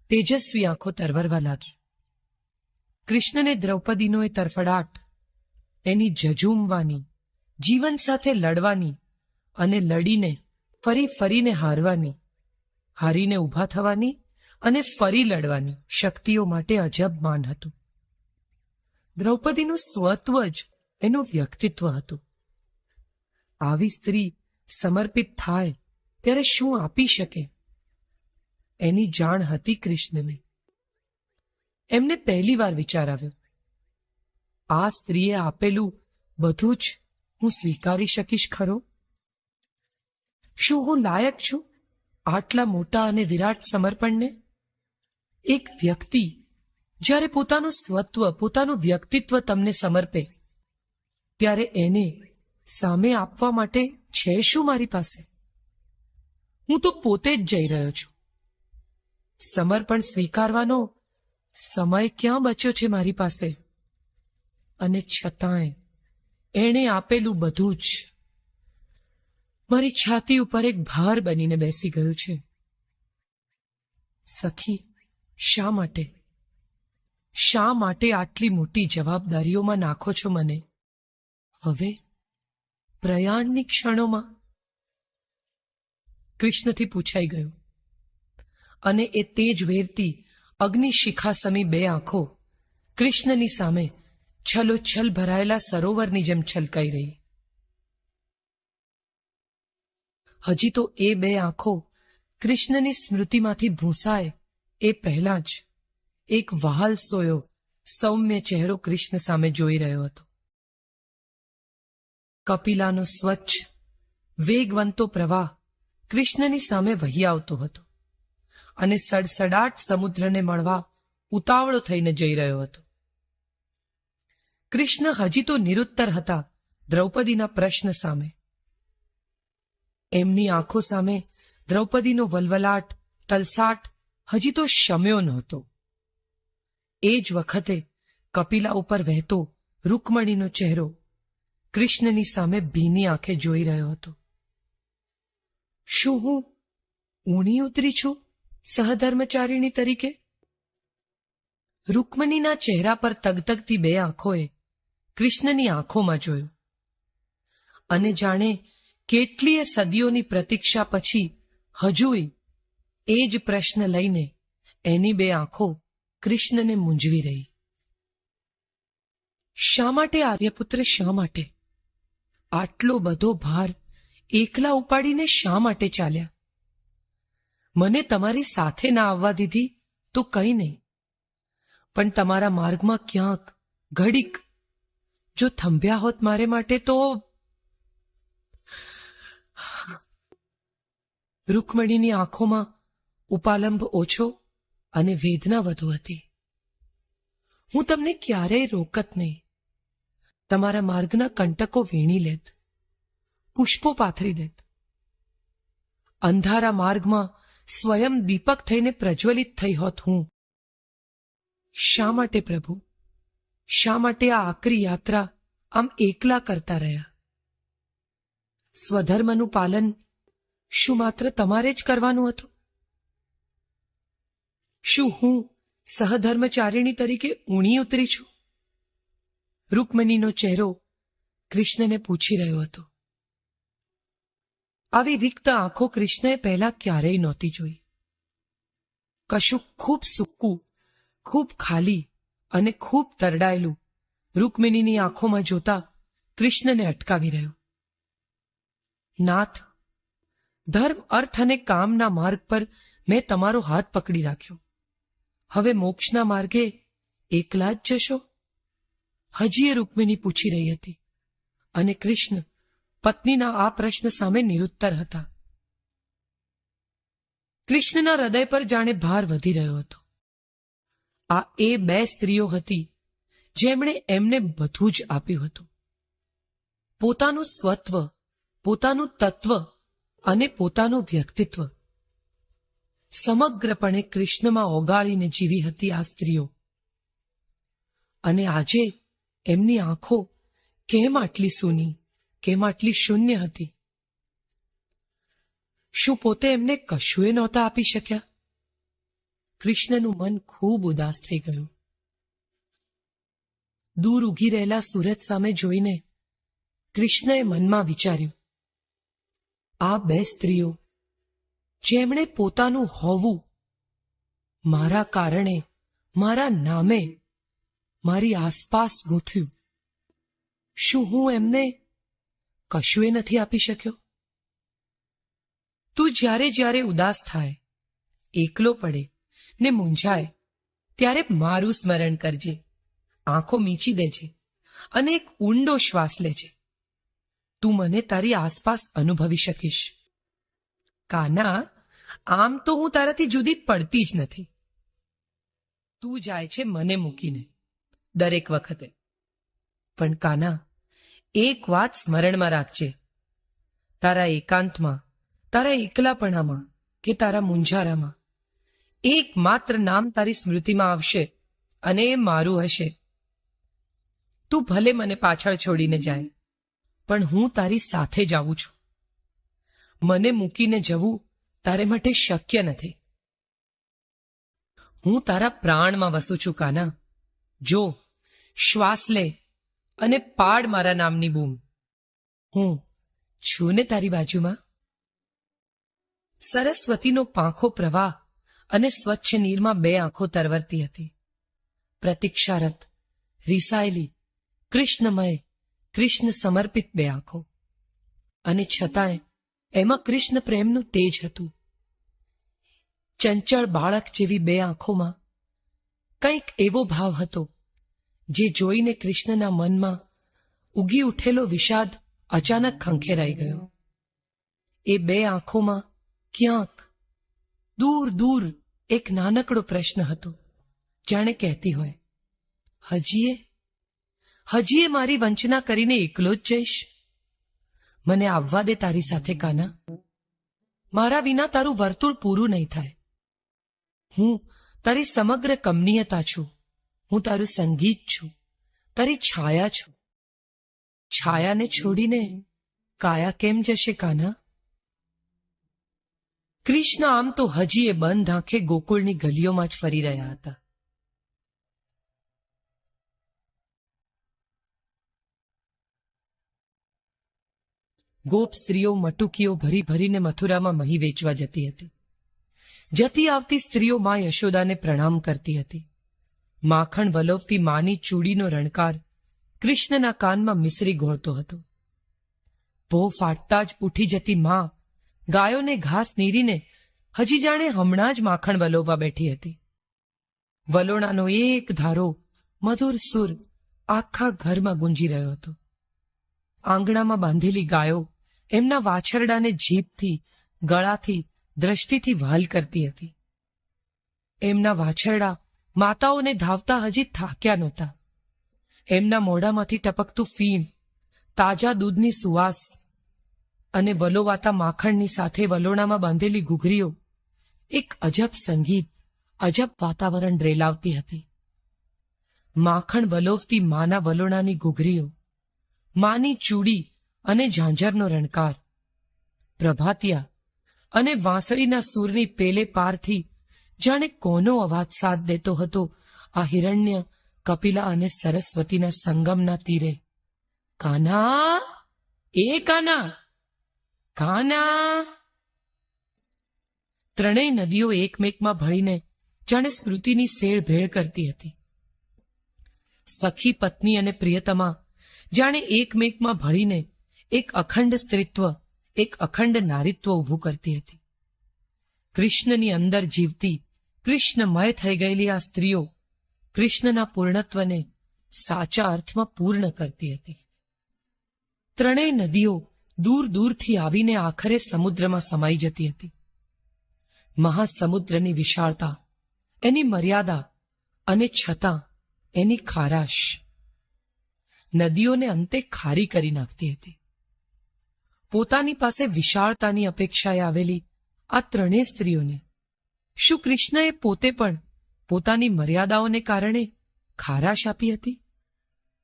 તેજસ્વી આંખો તરવરવા લાગી. કૃષ્ણને દ્રૌપદીનો એ તરફડાટ, એની ઝઝૂમવાની, જીવન સાથે લડવાની અને લડીને ફરી ફરીને હારવાની, હારીને ઊભા થવાની અને ફરી લડવાની શક્તિઓ માટે અજબ માન હતું. દ્રૌપદીનું સ્વત્વ જ એનું વ્યક્તિત્વ હતું. આવી સ્ત્રી સમર્પિત થાય ત્યારે શું આપી શકે? એની જાણ હતી કૃષ્ણને. એમને પહેલી વાર વિચાર આવ્યો, આ સ્ત્રીએ આપેલું બધું જ હું સ્વીકારી શકીશ ખરો? શું હું લાયક છું આટલા મોટા અને વિરાટ સમર્પણને? એક વ્યક્તિ જ્યારે પોતાનું સ્વત્વ, પોતાનું વ્યક્તિત્વ તમને સમર્પે, ત્યારે એને સામે આપવા માટે છે શું મારી પાસે? હું તો પોતે જ જઈ રહ્યો છું. સમર્પણ સ્વીકારવાનો સમય ક્યાં બચ્યો છે મારી પાસે? અને છતાંય એણે આપેલું બધું જ મારી છાતી ઉપર એક ભાર બનીને બેસી ગયું છે. સખી, શા માટે? શા માટે આટલી મોટી જવાબદારીઓમાં નાખો છો મને? હવે પ્રયાણની ક્ષણોમાં? કૃષ્ણથી પૂછાઈ ગયું, અને એ તેજ વેરતી અગ્નિશિખા સમી બે આંખો કૃષ્ણની સામે છલોછલ ભરાયેલા સરોવરની જેમ છલકાઈ રહી. હજી તો એ બે આંખો કૃષ્ણની સ્મૃતિમાંથી ભૂંસાય એ પહેલાં જ એક વહાલ સોયો સૌમ્ય ચહેરો કૃષ્ણ સામે જોઈ રહ્યો હતો. કપિલાનો સ્વચ્છ વેગવંતો પ્રવાહ કૃષ્ણની સામે વહી આવતો હતો અને સડસડાટ સમુદ્રને મળવા ઉતાવળો થઈને જઈ રહ્યો હતો. કૃષ્ણ હજી તો નિરુત્તર હતા દ્રૌપદીના પ્રશ્ન સામે. એમની આંખો સામે દ્રૌપદીનો વલવલાટ, તલસાટ હજી તો શમ્યો નહોતો. એ જ વખતે કપિલા ઉપર વહેતો રૂકમણીનો ચહેરો કૃષ્ણની સામે ભીની આંખે જોઈ રહ્યો હતો. શું હું ઊણી ઉતરી છું સહધર્મચારિણી તરીકે? રૂકમણીના ચહેરા પર તગતગતી બે આંખોએ કૃષ્ણની આંખોમાં જોયું, અને જાણે કેટલીય સદીઓની પ્રતીક્ષા પછી હજુય એ જ પ્રશ્ન લઈને એની બે આંખો કૃષ્ણને મૂંઝવી રહી. શા માટે આર્યપુત્ર, શા માટે? આટલો બધો ભાર એકલા ઉપાડીને શા માટે ચાલ્યા? મને તમારી સાથે ના આવવા દીધી તો કંઈ નહીં, પણ તમારા માર્ગમાં ક્યાંક ઘડીક જો થંભ્યા હોત મારે માટે તો... રૂકમણીની આંખોમાં ઉપાલંબ ઓછો અને વેદના વધુ હતી. હું તમને ક્યારેય રોકત નહીં. તમારા માર્ગના કંટકો વીણી લેત, પુષ્પો પાથરી દેત. અંધારા માર્ગમાં સ્વયં દીપક થઈને પ્રજ્વલિત થઈ હોત હું. શા માટે પ્રભુ, શા માટે આ આકરી યાત્રા આમ એકલા કરતા રહ્યા? સ્વધર્મનું પાલન શું માત્ર તમારે જ કરવાનું હતું? શું હું સહધર્મચારિણી તરીકે ઊણી ઉતરી છું? રૂકમણીનો ચહેરો કૃષ્ણને પૂછી રહ્યો હતો. આવી વિકત આંખો કૃષ્ણએ પહેલા ક્યારેય નહોતી જોઈ. કશું ખૂબ સૂકું, ખૂબ ખાલી અને ખૂબ તરડાયેલું રૂકમિણીની આંખોમાં જોતા કૃષ્ણને અટકાવી રહ્યો. નાથ, ધર્મ, અર્થ અને કામના માર્ગ પર મેં તમારો હાથ પકડી રાખ્યો. હવે મોક્ષના માર્ગે એકલા જ જશો? હજી એ રૂકમિણી પૂછી રહી હતી, અને કૃષ્ણ પત્નીના આ પ્રશ્ન સામે નિરુત્તર હતા. કૃષ્ણના હૃદય પર જાણે ભાર વધી રહ્યો હતો. આ એ બે સ્ત્રીઓ હતી જેમણે એમને બધું જ આપ્યું હતું. પોતાનું સ્વત્વ, પોતાનું તત્વ અને પોતાનું વ્યક્તિત્વ સમગ્રપણે કૃષ્ણમાં ઓગાળીને જીવી હતી આ સ્ત્રીઓ. અને આજે એમની આંખો કેમ આટલી સૂની, કેમ આટલી શૂન્ય હતી? શું પોતે એમને કશુંય નહોતા આપી શક્યા? કૃષ્ણનું મન ખૂબ ઉદાસ થઈ ગયું. દૂર ઊગી રહેલા સૂરજ સામે જોઈને કૃષ્ણએ મનમાં વિચાર્યું, આ બે સ્ત્રીઓ જેમણે પોતાનું હોવું મારા કારણે, મારા નામે, મારી આસપાસ ગૂંથ્યું, શું હું એમને કશુંય નથી આપી શક્યો? તું જ્યારે જ્યારે ઉદાસ થાય, એકલો પડે ને મૂંઝાય, ત્યારે મારું સ્મરણ કરજે, આંખો મીચી દેજે અને એક ઊંડો શ્વાસ લેજે. તું મને તારી આસપાસ અનુભવી શકીશ. કાના, આમ તો હું તારાથી જુદી પડતી જ નથી. તું જાય છે મને મૂકીને દરેક વખતે. પણ કાના, એક વાત સ્મરણમાં રાખજે. તારા એકાંતમાં, તારા એકલાપણામાં કે તારા મૂંઝારામાં એકમાત્ર નામ તારી સ્મૃતિમાં આવશે અને એ મારું હશે. તું ભલે મને પાછળ છોડીને જાય, પણ હું તારી સાથે જ આવું છું. મને મૂકીને જવું તારે માટે શક્ય નથી. હું તારા પ્રાણમાં વસું છું કાના. જો, શ્વાસ લે અને પાડ મારા નામની બૂમ. હું છું ને તારી બાજુમાં. સરસ્વતીનો પાંખો પ્રવાહ અને સ્વચ્છ નીરમાં બે આંખો તરવરતી હતી. પ્રતીક્ષારત, રીસાયેલી, કૃષ્ણમય, કૃષ્ણ સમર્પિત બે આંખો. અને છતાંય એમાં કૃષ્ણ પ્રેમનું તેજ હતું. ચંચળ બાળક જેવી બે આંખોમાં કંઈક એવો ભાવ હતો જે જોઈને કૃષ્ણના મનમાં ઉગી ઉઠેલો વિષાદ અચાનક ખંખેરાઈ ગયો. એ બે આંખોમાં ક્યાંક દૂર દૂર એક નાનકડો પ્રશ્ન હતો, જાણે કહેતી હોય, હજીએ મારી વંચના કરીને એકલો જ જઈશ? મને આવવા દે તારી સાથે કાના. મારા વિના તારું વર્તુળ પૂરું નહીં થાય. હું તારી સમગ્ર કમનીયતા છું. હું તારું સંગીત છું, તારી છાયા છું. છાયાને છોડીને કાયા કેમ જશે કાના? કૃષ્ણ આમ તો હજી એ બંધ આંખે ગોકુળની ગલીઓમાં જ ફરી રહ્યા હતા. ગોપ સ્ત્રીઓ મટુકીઓ ભરી ભરીને મથુરામાં મહી વેચવા જતી હતી. જતી આવતી સ્ત્રીઓ મા યશોદાને પ્રણામ કરતી હતી. માખણ વલોવતી માની ચૂડીનો રણકાર કૃષ્ણના કાનમાં મિસરી ઘોળતો હતો. ભો ફાટતા જ ઉઠી જતી મા ગાયોને ઘાસ નીરીને હજી જાણે હમણાં જ માખણ વલોવવા બેઠી હતી. વલોણાનો એક ધારો મધુર સુર આખા ઘરમાં ગુંજી રહ્યો હતો. આંગણામાં બાંધેલી ગાયો એમના વાછરડાને જીભથી, ગળાથી, દ્રષ્ટિથી વહાલ કરતી હતી. એમના વાછરડા માતાઓને ધાવતા હજી થાક્યા નહોતા. એમના મોઢામાંથી ટપકતું ફીણ, તાજા દૂધની સુવાસ અને વલોવાતા માખણની સાથે વલોણામાં બાંધેલી ઘૂઘરીઓ એક અજબ સંગીત, અજબ વાતાવરણ રેલાવતી હતી. માખણ વલોવતી માના વલોણાની ઘૂઘરીઓ, માની ચૂડી અને ઝાંઝરનો રણકાર, પ્રભાતિયા અને વાંસળીના સૂરની પેલે પારથી જાણે કોનો અવાજ સાથ દેતો હતો આ હિરણ્ય, કપિલા અને સરસ્વતીના સંગમના તીરે. કાના, એ કાના, કાના! ત્રણેય નદીઓ એકમેકમાં ભળીને જાણે સ્મૃતિની શેળભેળ કરતી હતી. સખી, પત્ની અને પ્રિયતમા જાણે એકમેકમાં ભળીને એક અખંડ સ્ત્રીત્વ, એક અખંડ નારીત્વ ઊભું કરતી હતી. કૃષ્ણની અંદર જીવતી, કૃષ્ણમય થઈ ગયેલી આ સ્ત્રીઓ કૃષ્ણના પૂર્ણત્વને સાચા અર્થમાં પૂર્ણ કરતી હતી. ત્રણેય નદીઓ દૂર દૂરથી આવીને આખરે સમુદ્રમાં સમાઈ જતી હતી. મહાસમુદ્રની વિશાળતા, એની મર્યાદા અને છતાં એની ખારાશ નદીઓને અંતે ખારી કરી નાખતી હતી. પોતાની પાસે વિશાળતાની અપેક્ષાએ આવેલી આ ત્રણેય સ્ત્રીઓને શું કૃષ્ણએ પોતે પણ પોતાની મર્યાદાઓને કારણે ખારાશ આપી હતી?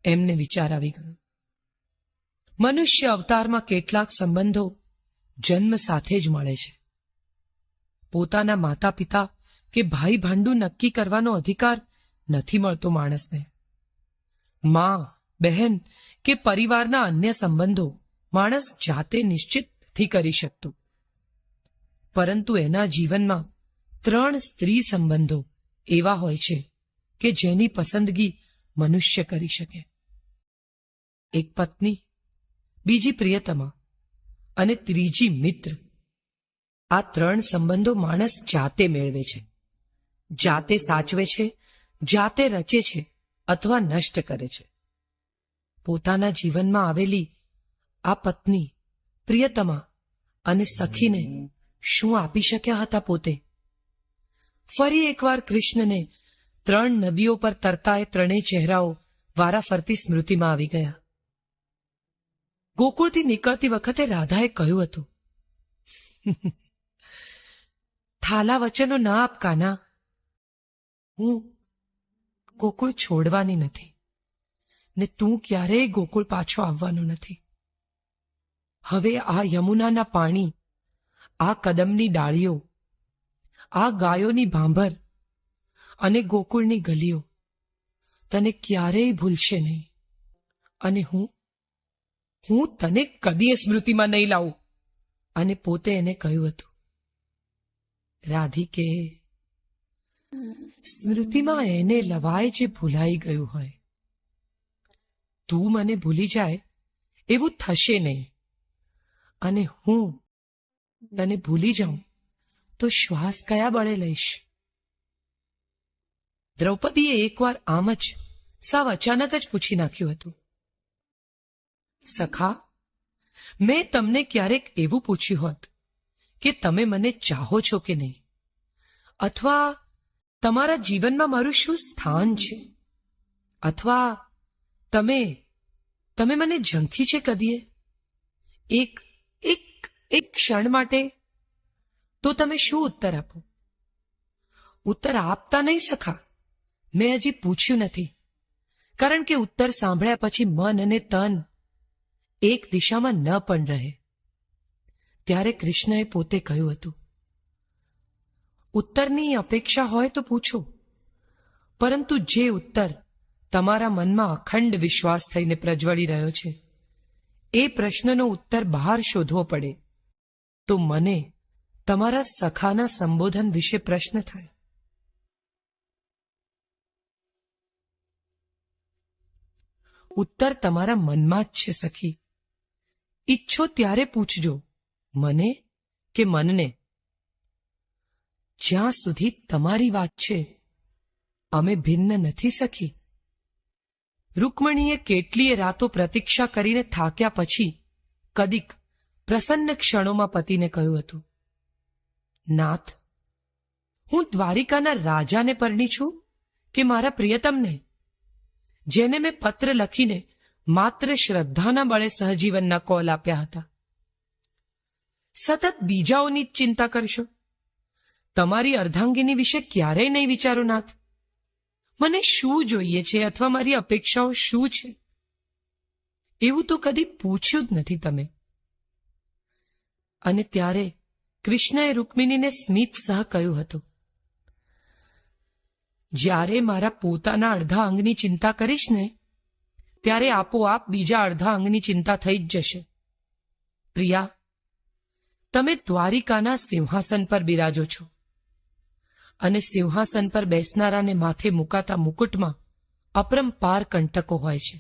એમને વિચાર આવી ગયો. મનુષ્ય અવતારમાં કેટલાક સંબંધો જન્મ સાથે જ મળે છે, પોતાના માતા પિતા કે ભાઈ ભાંડું નક્કી કરવાનો અધિકાર નથી મળતો માણસને. માં, બહેન કે પરિવારના અન્ય સંબંધો માણસ જાતે નિશ્ચિત નથી કરી શકતો. પરંતુ એના જીવનમાં 3 સ્ત્રી સંબંધો એવા હોય છે કે જેની પસંદગી મનુષ્ય કરી શકે. એક પત્ની, બીજી પ્રિયતમા અને ત્રીજી મિત્ર. આ 3 સંબંધો માણસ જાતે મેળવે છે, જાતે સાચવે છે, જાતે રચે છે અથવા નષ્ટ કરે છે. પોતાના જીવનમાં આવેલી આ પત્ની, પ્રિયતમા અને સખીને શું આપી શક્યા હતા પોતે? ફરી એકવાર કૃષ્ણને 3 નદીઓ પર તરતા એ 3 ચહેરાઓ વારાફરતી સ્મૃતિમાં આવી ગયા. ગોકુળથી નીકળતી વખતે રાધાએ કહ્યું હતું, થાલા વચનો ના આપ કાના, હું ગોકુળ છોડવાની નથી ને તું ક્યારેય ગોકુળ પાછો આવવાનો નથી. હવે આ યમુનાના પાણી, આ કદમની ડાળીઓ, આ ગાયોની ભાંભર અને ગોકુળની ગલીઓ તને ક્યારેય ભૂલશે નહીં. અને હું તને કદીએ સ્મૃતિમાં નહીં લાવું. અને પોતે એને કહ્યું હતું, રાધિકે, સ્મૃતિમાં એને લવાય જે ભૂલાઈ ગયું હોય. તું મને ભૂલી જાય એવું થશે નહીં. અને હું તને ભૂલી જાઉં તો શ્વાસ કયા બળે લઈશ? દ્રૌપદીએ એકવાર આમ જ સાવ અચાનક જ પૂછી નાખ્યું હતું, સખા, મેં તમને ક્યારેક એવું પૂછ્યું હોત કે તમે મને ચાહો છો કે નહીં, અથવા તમારા જીવનમાં મારું શું સ્થાન છે, અથવા તમે મને ઝંખી છે કદીએ એક ક્ષણ માટે, તો તમે શું ઉત્તર આપો? ઉત્તર આપતા નહીં સખા. મેં હજી પૂછ્યું નથી, કારણ કે ઉત્તર સાંભળ્યા પછી મન અને તન એક દિશામાં ન પણ રહે. ત્યારે કૃષ્ણએ પોતે કહ્યું હતું, ઉત્તરની અપેક્ષા હોય તો પૂછો, પરંતુ જે ઉત્તર તમારા મનમાં અખંડ વિશ્વાસ થઈને પ્રજ્વળી રહ્યો છે, એ પ્રશ્નનો ઉત્તર બહાર શોધવો પડે તો મને તમારા સખાના સંબોધન વિશે પ્રશ્ન થાય. ઉત્તર તમારા મનમાં જ છે સખી. ઈચ્છો ત્યારે પૂછજો, મને કે મનને. જ્યાં સુધી તમારી વાત છે, અમે ભિન્ન નથી સખી. રૂકમણીએ કેટલીય રાતો પ્રતીક્ષા કરીને થાક્યા પછી કદીક પ્રસન્ન ક્ષણોમાં પતિને કહ્યું હતું, નાથ, હું દ્વારિકાના રાજાને પરણી છું કે મારા પ્રિયતમને, જેને મેં પત્ર લખીને માત્ર શ્રદ્ધાના બળે સહજીવનના કોલ આપ્યા હતા? સતત બીજાઓની જ ચિંતા કરશો. તમારી અર્ધાંગિની વિશે ક્યારેય નહીં વિચારો નાથ. મને શું જોઈએ છે અથવા મારી અપેક્ષાઓ શું છે, એવું તો કદી પૂછ્યું જ નથી તમે. અને ત્યારે કૃષ્ણએ રૂકમિણીને સ્મિત સહ કહ્યું હતું, જ્યારે મારા પોતાના અડધા અંગની ચિંતા કરીશ ને, ત્યારે આપોઆપ બીજા અડધા અંગની ચિંતા થઈ જ જશે. પ્રિયા, તમે દ્વારિકાના સિંહાસન પર બિરાજો છો, અને સિંહાસન પર બેસનારાને માથે મુકાતા મુકુટમાં અપરંપાર કંટકો હોય છે.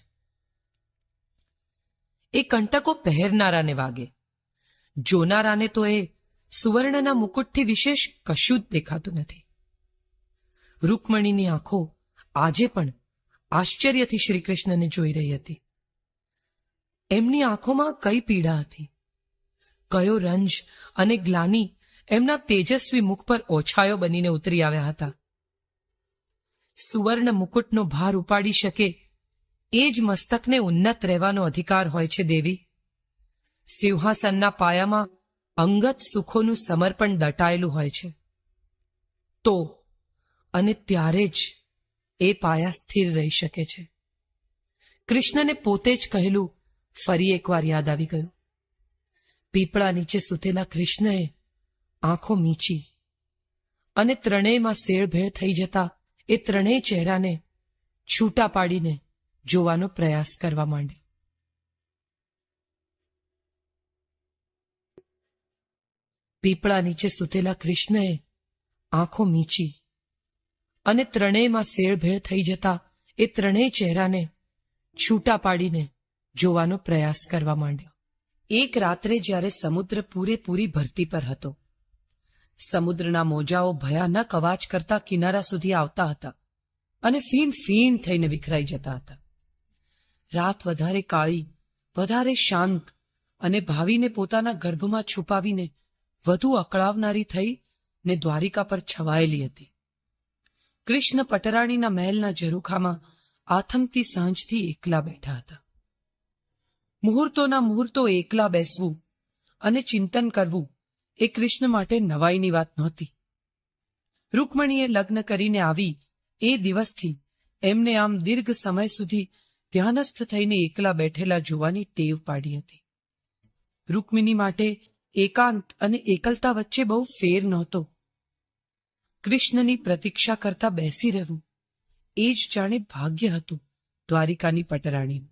એ કંટકો પહેરનારાને વાગે, જોનારાને તો એ સુવર્ણના મુકુટથી વિશેષ કશું જ દેખાતું નથી. રૂકમણીની આંખો આજે પણ આશ્ચર્યથી શ્રીકૃષ્ણને જોઈ રહી હતી. એમની આંખોમાં કઈ પીડા હતી, કયો રંજ અને ગ્લાની એમના તેજસ્વી મુખ પર ઓછાયો બનીને ઉતરી આવ્યા હતા. સુવર્ણ મુકુટનો ભાર ઉપાડી શકે એ જ મસ્તકને ઉન્નત રહેવાનો અધિકાર હોય છે દેવી. સિંહાસનના પાયામાં અંગત સુખોનું સમર્પણ દટાયેલું હોય છે. તો અને ત્યારે જ એ પાયા સ્થિર રહી શકે છે. કૃષ્ણને પોતે જ કહેલું ફરી એકવાર યાદ આવી ગયું. પીપળા નીચે સૂતેલા કૃષ્ણએ આંખો મીચી અને ત્રણેયમાં સેળભેળ થઈ જતા એ ત્રણેય ચહેરાને છૂટા પાડીને જોવાનો પ્રયાસ કરવા માંડ્યો. પીપળા નીચે સૂતેલા કૃષ્ણએ આંખો મીચી અને ત્રણેયમાં સેળભેળ થઈ જતા એ ત્રણેય ચહેરાને છૂટા પાડીને જોવાનો પ્રયાસ કરવા માંડ્યો. એક રાત્રે જ્યારે સમુદ્ર પૂરેપૂરી ભરતી પર હતો, સમુદ્રના મોજાઓ ભયાનક અવાજ કરતા કિનારા સુધી આવતા હતા અને ફીણ ફીણ થઈને વિખરાઈ જતા હતા. રાત વધારે કાળી, વધારે શાંત અને ભાવિને પોતાના ગર્ભમાં છુપાવીને વધુ અકળાવનારી થઈ ને દ્વારિકા પર છવાયેલી હતી. કૃષ્ણ પટરાણીના મહેલના ઝરૂખામાં આથમતી સાંજથી એકલા બેઠા હતા. મુહૂર્તોના મુહૂર્તો એકલા બેસવું અને ચિંતન કરવું એ કૃષ્ણ માટે નવાઈની વાત નહોતી. રૂકમણીએ લગ્ન કરીને આવી એ દિવસથી એમને આમ દીર્ઘ સમય સુધી ધ્યાનસ્થ થઈને એકલા બેઠેલા જોવાની ટેવ પાડી હતી. રૂકમિણી માટે એકાંત અને એકલતા વચ્ચે બહુ ફેર નહોતો. કૃષ્ણની પ્રતીક્ષા કરતા બેસી રહેવું એ જ જાણે ભાગ્ય હતું દ્વારિકાની પટરાણીનું.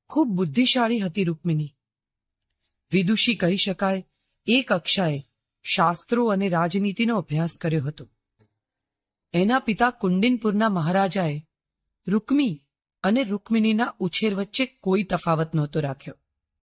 ખૂબ બુદ્ધિશાળી હતી રૂકમિણી. વિદુષી કહી શકાય એ કક્ષાએ શાસ્ત્રો અને રાજનીતિનો અભ્યાસ કર્યો હતો. એના પિતા કુંડિનપુરના મહારાજાએ રૂકમી અને રૂકમિણીના ઉછેર વચ્ચે કોઈ તફાવત નહોતો રાખ્યો.